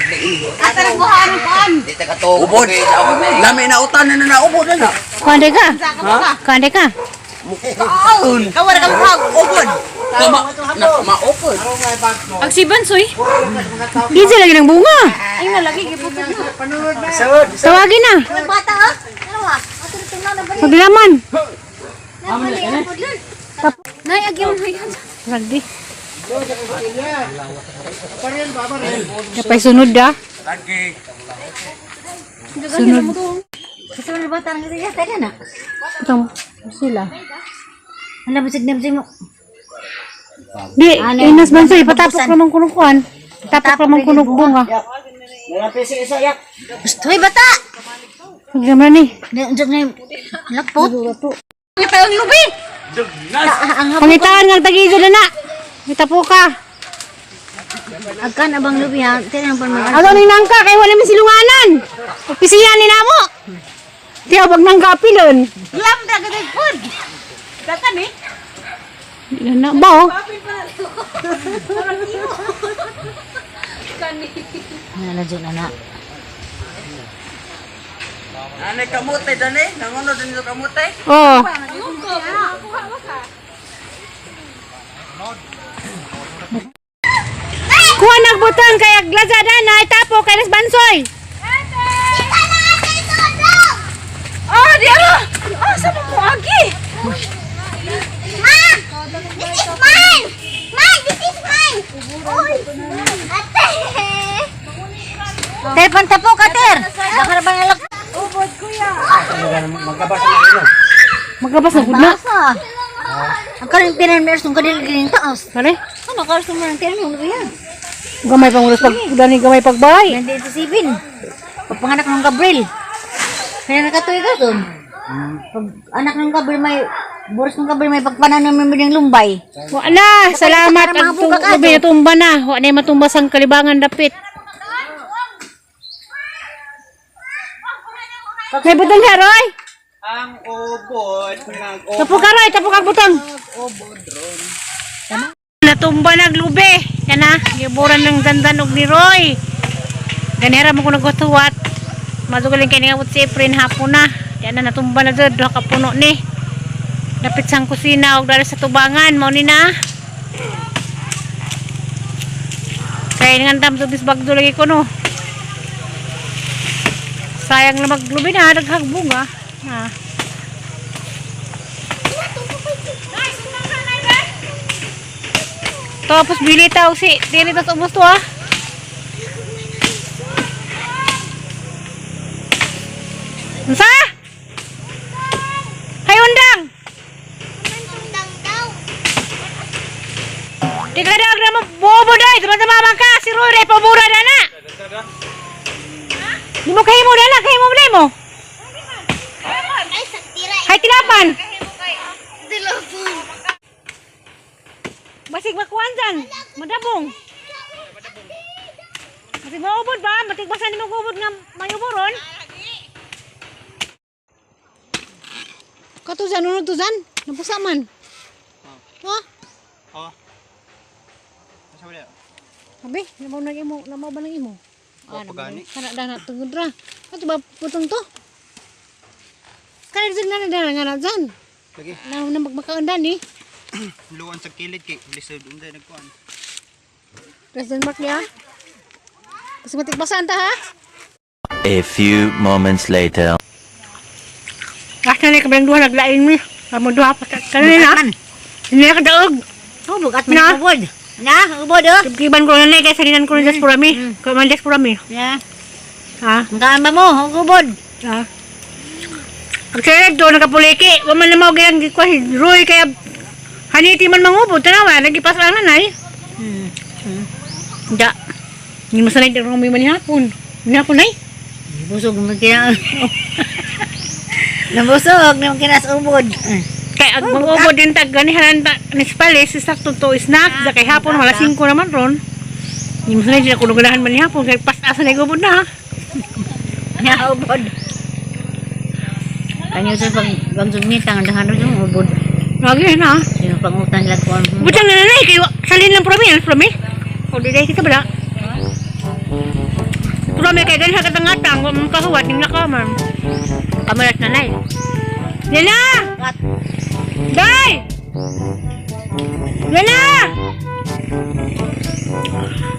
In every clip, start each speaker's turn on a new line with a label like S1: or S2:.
S1: Asa na buhan kon.
S2: Dito ka to.
S3: Ubod. Lami na utan na ubod na.
S4: Kuande ka? Kuande ka?
S1: Kawala ka mo.
S2: Ubod. Ma-open.
S4: Ang si Bansoy. Giza lagi ng bunga.
S1: Ay nga lagi gipupod mo.
S4: Tawagin na.
S1: Bata ah. Ano ah? Ato tungnaw na bali.
S4: Paglaman.
S1: Nay agyaw na yan.
S4: Ragdi. Kapay sunod da.
S1: Sunod. Sunod bata nang iya tadi na.
S4: Itong sila.
S1: Ano bisig nimsi mo?
S4: Di, inas Bansoy. Patapok namang kunukuan. Patapok namang kunug bunga.
S1: Gusto bata.
S4: Paglaman ni.
S1: Diyan na lakpot. Ito ang lubi.
S4: Pangitaan ng tagizo na na. Itapo ka.
S1: Agkan abang lubi ha. Tinang pa mag.
S4: Ano ni nangka kay wala mi silunganan. Opisiyan ni namo. Tiya wag nang kapilon.
S1: Lam da gaday pod. Dakan eh.
S4: Di na ba?
S1: Nala dyan na.
S2: Anay kamote dani, nangono din sa kamote.
S4: Oh. Kuha nagbuton kay Lazada na itapo kay Nas Bansoy.
S1: Oh, di ano? Oh, sa mo agi? Ma! This is mine! Ma, this is mine! Oy! Ate! Telepon tapo ka, Ter! Bakar ba nalak? Ubod, kuya!
S4: Magkabas na gud na.
S1: Basa! Ang karing tinanmers ng kadil-giling taas.
S4: Kare?
S1: Ano karos naman ang tinanmers ng yan?
S4: Gamay pang ulos pag dani gamay pagbay.
S1: 1987. Pagpanganak ng Gabriel. Kaya nakatuloy ka doon. Pag anak ng Gabriel may boros ng Gabriel may pagpanan ng mimiling lumbay.
S4: Wa na, salamat
S1: Para
S4: ang
S1: mabuka ka,
S4: tubi na tumba na. Wa na matumbas ang kalibangan dapit. Kay butang ka, Roy.
S3: Ang ubod
S4: Tapo ka, Roy. Tapo ka, butang. Natumba naglube. Yan na. Giburan ng dandanog ni Roy. Ganera mo ko nagkutuwat. Madugaling kayo nga si Efren hapon na. Yan na natumba na dyan. Doha kapuno ni. Dapit sang kusina. Huwag dala sa tubangan. Mauni na. Kaya nga tam subis bagdo lagi ko no. Sayang na maglubi na. Daghag bunga. Ha. Tapos bili tao si. Dili to ubos to ha. Unsa? Hay undang. Di ka daw na bobo dai, sama-sama ka si Roy ray pabura na na. Di mo kahimo na na, kahimo mo.
S1: Ay, saktira.
S4: Hay tilapan.
S1: Dilapon.
S4: Basig makuan dyan. Madabong. Basig maubod ba? Matig basan ni magubod nga mayuboron. Katuzan, unod tuzan. Napusa man. Ha?
S3: Oh. Asa wala?
S4: Sabi, namaw na imo, namaw ba ng imo?
S3: Pagani.
S4: Kana dana tungod ra. Ato ba putong to? Kana dyan na nga na dyan.
S3: Lagi.
S4: Na magmakaundan ni.
S3: Luwan sa kilid kay lisod unday nagkuan.
S4: President Mark niya. Kasi matigbasan ta ha?
S5: A few moments later.
S4: Kasi na kabilang duha naglain mo. Kamu duha pa kanina na. Hindi ka daog.
S1: Oh, bugat mo na ubod. Na, ubod oh.
S4: Kiban ko na kaya salinan ko na just for me. Ko man just for me.
S1: Ya.
S4: Ha?
S1: Ang kaamba mo, ubod.
S4: Ha? Pagsalag doon nakapuliki. Wa man na mao gyang ko Roy kaya haniti man mangubod tanawa nagipas lang nanay. Da. Ni masanay din kami man hapon. Ni hapon ay.
S1: Busog mo kina. Nabusog na kinas ubod.
S4: Kaya ang mangubod din tag ganihan ni Spales sakto to snack sa kay hapon wala 5 naman ron. Ni masanay din ako nugalahan man ni hapon kay pas-asa na gubod na.
S1: Ya ubod. Kanyo sa pagsug ni tang dahan yung ubod.
S4: Lagi na.
S1: Sino pangutan lang ko.
S4: Butang na nanay kay salin lang promi, promi. O di kita bala. kami kay ganyan sa katangatang, kung makahuwat, yung nakaman. Kamarat na nay. Yana! Day! Yana!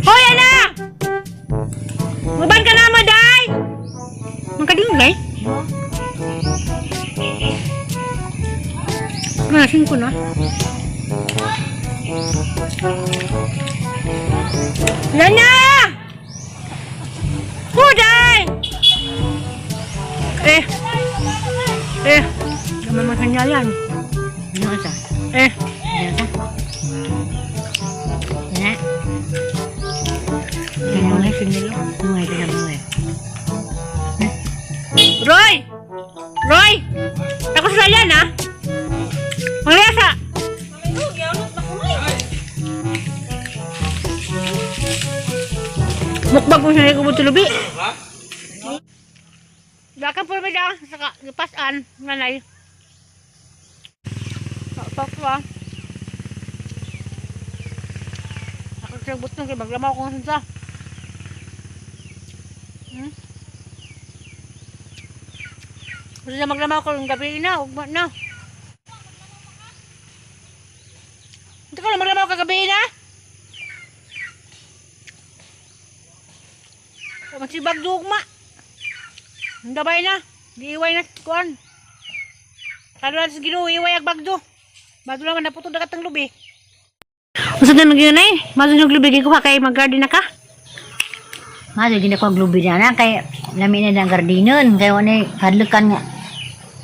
S4: Hoy, Yana! Maban ka na mo, Day! Magkading, Day? Manasin ko na. Yana! Huday! Gaman mo kanya yan. Ano ka? Ano ka? Yan. Yan mo na sinilo. Umuhay ka na mo Roy! Roy! Takos na yan, ha? Mangyasa! Mukbag mo siya na ikubot tulubi. Dakan po naman dyan sa pasan, nanay. Pakwa. Ako siya butong kaya maglamaw ko nga sa. Gusto na maglamaw ko yung gabi na, ugma na. Hindi ka na maglamaw kagabi na? Masibag dugma. Ang dabay na. Giiway na kuan. Kalo na sa Ginoo iway ang bagdo. Bagdo naman naputod na katang lubi. Usod na nagyunay. Masud ng lubi ko kay mag-garden na ka.
S1: Masud gina ko ang lubi na kay lami na ng gardenon kay wala hadlukan nga.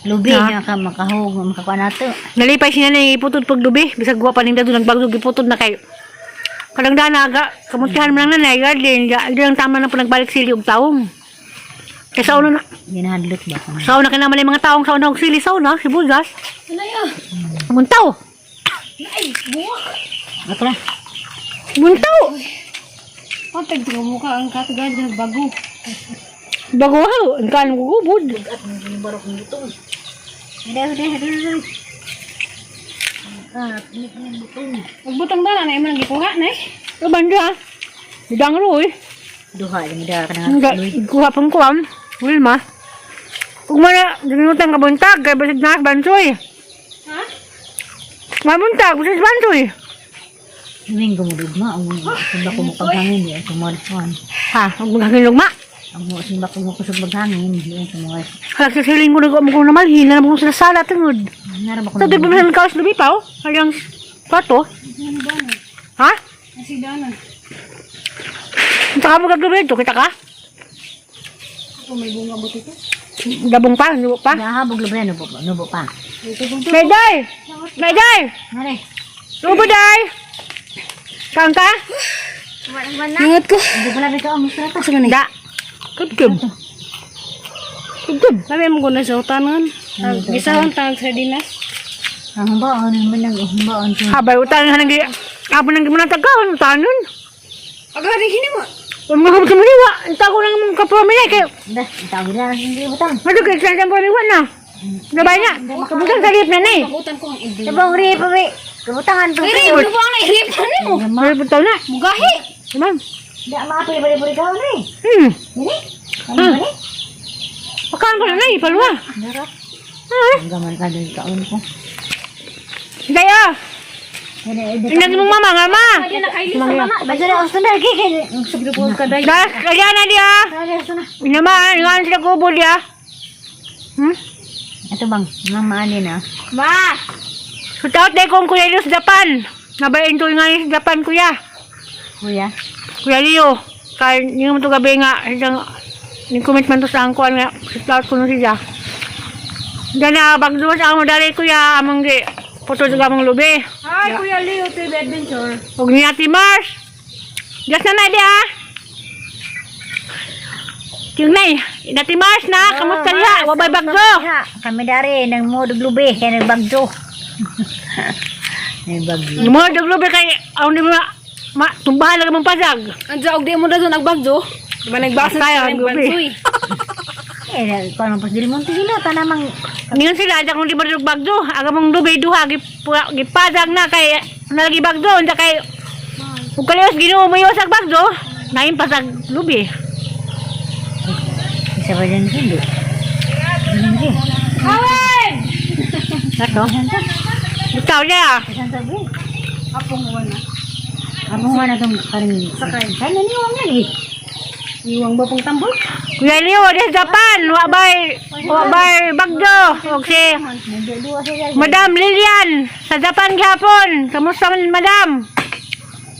S1: Lubi nga ka makahog makakuha nato.
S4: Nalipay siya na iputod pag lubi. Bisag guwa pa ning dado nagbagdo giputod na kay kadang danaga kamutihan mo lang na garden. Di lang tama na po nagbalik sili og taong. Kaya sa una na.
S1: Ginahadlok ba?
S4: Sa una kinaman yung mga taong sa una og sili sa una. Si Bugas. Muntaw.
S1: Ako na.
S4: Muntaw.
S1: Pantag ko mo ka ang katagad ng bago.
S4: Bago ha. Ang kanong gugubod.
S1: At ang barok ng butong. Hada. Ang butong.
S4: Magbutang ba na yung mga gikuha na eh. Kabanda ha. Hidang roy.
S1: Duha yung ka na.
S4: Kuha pang kuwam. Wilma. Kung mana, dinutang ka buntag. Kaya basid na bansoy. Ha? Mabuntag. Basid bansoy.
S1: Huwing gumudugma. Ang simba ko mapaghangin. Yung sumarpuan.
S4: Ha? Huwag maghangin lugma.
S1: Ang simba ko makusog maghangin. Yung sumuhay.
S4: Kagsasiling ko na mo namalhin. Na mo sila sala tungod.
S1: Narap ako
S4: Sa doon pa ng kaos lumipaw. Kayang pato. Ha?
S1: Nasidana.
S4: Kita ka mo kaglubi ito. Kita ka?
S1: Kung may bunga buti ko.
S4: Gabong pa. Nubo pa.
S1: Nahabog labi. Nubo pa.
S4: Mayday! Mayday!
S1: Mare.
S4: Nubo day! Kaang ka?
S1: Ingat ko. Hindi pala rin ka ang musra ta. Sige
S4: Da. Kudkub. Kudkub.
S1: Kami mo guna sa utanan. Gisahon tang sardinas. Ang baon naman ang baon ko.
S4: Habay utang nga nang ako nang gimanatagawan. Utanon.
S1: Agari hini mo.
S4: Kung mga kamaliwa. Ita ko lang mga kapamilya. Kaya
S1: Dah, tahu dia hindi butang.
S4: madugay sa isang pamilya na. Nabay na. Kabutang sa lip na na eh.
S1: Butang ko ang ibi. Tabang rip pa. Kebutangan pa. Rip mo ang rip mo.
S4: May butaw na.
S1: Mugahi.
S4: Ma'am.
S1: Dak maapi bari-bari ka ni. Ini. Ano ni?
S4: Pakain ko na na eh. Palwa.
S1: Darap.
S4: Ha?
S1: Ang gaman ka din kaon ko.
S4: Daya. Tingnan mong mama nga ma.
S1: Baca na gusto na kay subscribe ka dai.
S4: Das, kaya na dia. Inaman, nga sila kubo dia.
S1: Ito bang, mama ani na.
S4: Ma! Sutout day kong Kuya Leo sa Japan. Nabayin to nga sa Japan, Kuya.
S1: Kuya.
S4: Kuya Leo. Kaya hindi mo ito gabi nga. Yung commitment to sa angkuan nga. Sutout ko na siya. Diyan na, bagduwas ako madali, Kuya. Amang di. Puto sa gamang lubi.
S1: Hi, Kuya Leo, to the adventure.
S4: Huwag ni Ate Mars. Diyos na na, dia. Yung nay, Ate Mars na. Kamusta niya? Wabay bagdo.
S1: Kami dari nang mo duglubi kay nagbagdo. Nagbagdo.
S4: Mo duglubi kay aw ni ma tumbahan lang mong pasag.
S1: Anja og di mo daw nagbagdo. Diba nagbasa
S4: tayo duglubi.
S1: Eh, kono pas dili mo tigila pa namang
S4: Ngayon sila aja kung di ba bagdo, aga mong lubi duha gipadag na kay nalagi bagdo unta kay ug kalios Ginoo mo sa bagdo, naim pasag lubi.
S1: Isa ba dyan hindi?
S4: Kawan! Sato? Ikaw niya.
S1: Saan sabi? Apong wala itong karin. Sakay. Saan naniwang yan eh? Iwang ba pong tambol?
S4: Kuya Leo, di sa Japan. Wabay bagdo. O si
S1: Nagdua sila.
S4: Madam Lilian. Sa Japan gihapon. Kamusta man, Madam?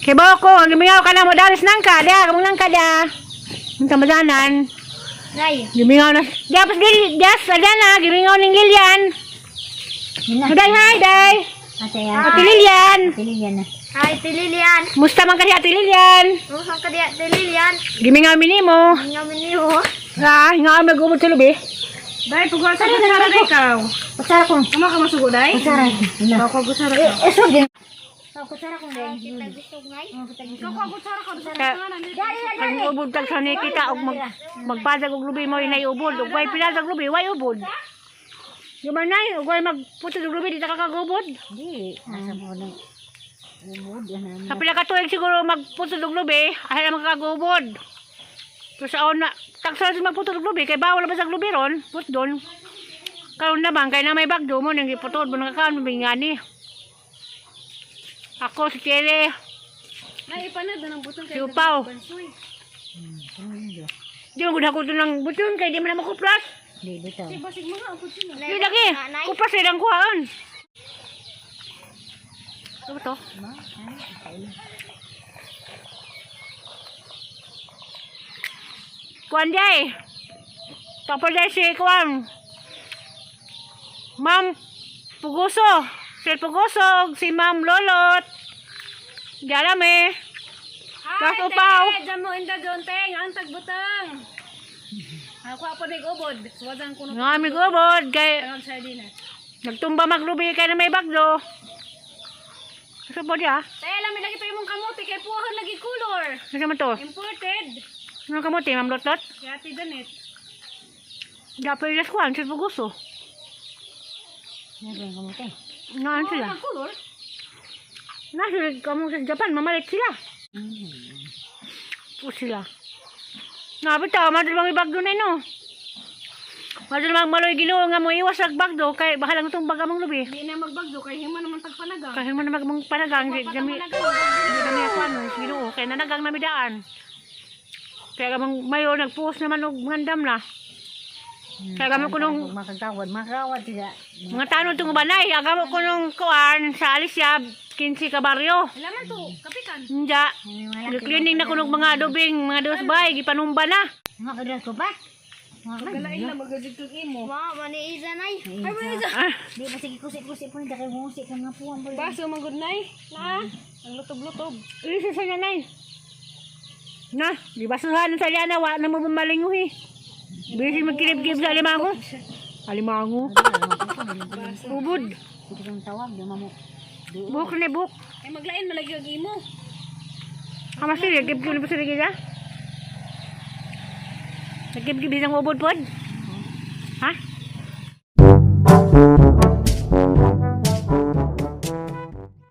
S4: Kibaw ko. Gimingaw ka na mo. Daris nang ka. Dia, kamong nang ka dia. Ang kamadanan.
S1: Nay.
S4: Gimingaw na. Diapos Dias, Adana. Gimingaw ng Lilian. Day, hi, day.
S1: Ate yan.
S4: Ate Lilian.
S1: Ate Lilian na.
S6: Hi, Tililian.
S4: Musta man ka si Ate Lilian?
S6: Usang ka diya, Tililian.
S4: Gimingaw minimo.
S6: Ang namin niyo.
S4: Ha, hinga kami magumod sa lubi.
S6: Dahil pag sa gusara na ikaw.
S1: Pasara ko.
S6: Ama ka masugo, day?
S1: Pasara.
S6: Ikaw ka gusara ka.
S1: Eso din. Pasara ko din.
S6: Ikaw ka gusara ka.
S4: Ang ubod tag sa kita og magpadag og lubi mo inay ubod. Ug way pinatag lubi, way ubod. Yumanay, ug way magputo og lubi di ta kakagubod.
S1: Di. Nasa mo na. Umod.
S4: Sa pila ka tuig siguro magputo og lubi, ay ang makagubod. So sa una, tagsa sa magputo og lubi kay bawal ba sa lubi ron, put don. Karon naman kay na may bagdo mo nang iputod mo nakakaan mo bingani. Ako si Tere,
S6: Naipanad na ng butong
S4: si Upaw. Di mo gud ako ng buton kay di man na makuplas.
S1: Di bitaw.
S6: Basig mga apot sila.
S4: Di lagi, kuplas silang kuhaan. Ano to? Kuan day. Tapos day si Kuan. Ma'am Puguso. Si Puguso, si Ma'am Lolot. Diarame. Tapos Upaw.
S6: Diyan mo inda donteng, ang tagbutang. Ako ako nag-ubod. Suwadan ko
S4: Nga amig ubod. Kay
S6: ng sardinas.
S4: nagtumba maglubi kay na may bagdo. Kasi po dia.
S6: Tayo lang, may lagi pa yung kamote. Kay puwahan lagi color.
S4: Ano naman to?
S6: Imported.
S4: Ano kamote, Ma'am Lotlot?
S6: Kaya ati Danet.
S4: Dapat yung Kuan, si Puguso.
S1: Nasa yung kamutin.
S4: Naan sila?
S6: Ang color?
S4: Nasa kamong sa Japan, mamalit sila. Po sila. Nabitaw, madal mga bagdo na no. Madal mga maloy ginoo nga mo iwas sa bagdo kay bahalang itong bagamong lubi.
S6: Hindi na magbagdo. Kay hima naman tagpanagang.
S4: Kasi mo na magmong panagang, di kami ako ano, ginoo, kaya nanagang namidaan. Kaya kamang mayo nagpost naman og ngandam na. Kaya kami ko nung
S1: Makawad sila.
S4: mga tanong itong banay, agamo ko nung kuan sa Alicia, 15 ka baryo.
S6: Laman to. Kapikan.
S4: Hindi. Cleaning na ko nung mga adobing, mga dosbay, gipanumba na.
S1: Makadala ko ba?
S6: Galain na magagitog imo.
S1: Wow, maniiza na eh.
S6: Ay, maniiza.
S4: Ah,
S1: Di ba sige kusik-kusik po nila kay musik ka nga po ang balik.
S6: Baso manggod nay. Na. Ang lutob-lutob.
S4: isa sa nanay. Na, di ba suhan sa liana, wa na mo bumalinguhi. Bisin magkilib-kilib sa alimango. Alimango. Ubod.
S1: Sige kang tawag, di mo.
S4: Buk na buk.
S6: Ay maglain malagi og imo.
S4: Kamas sila, gib-gib na po sila gila. Nagib-gib ng ubod pod.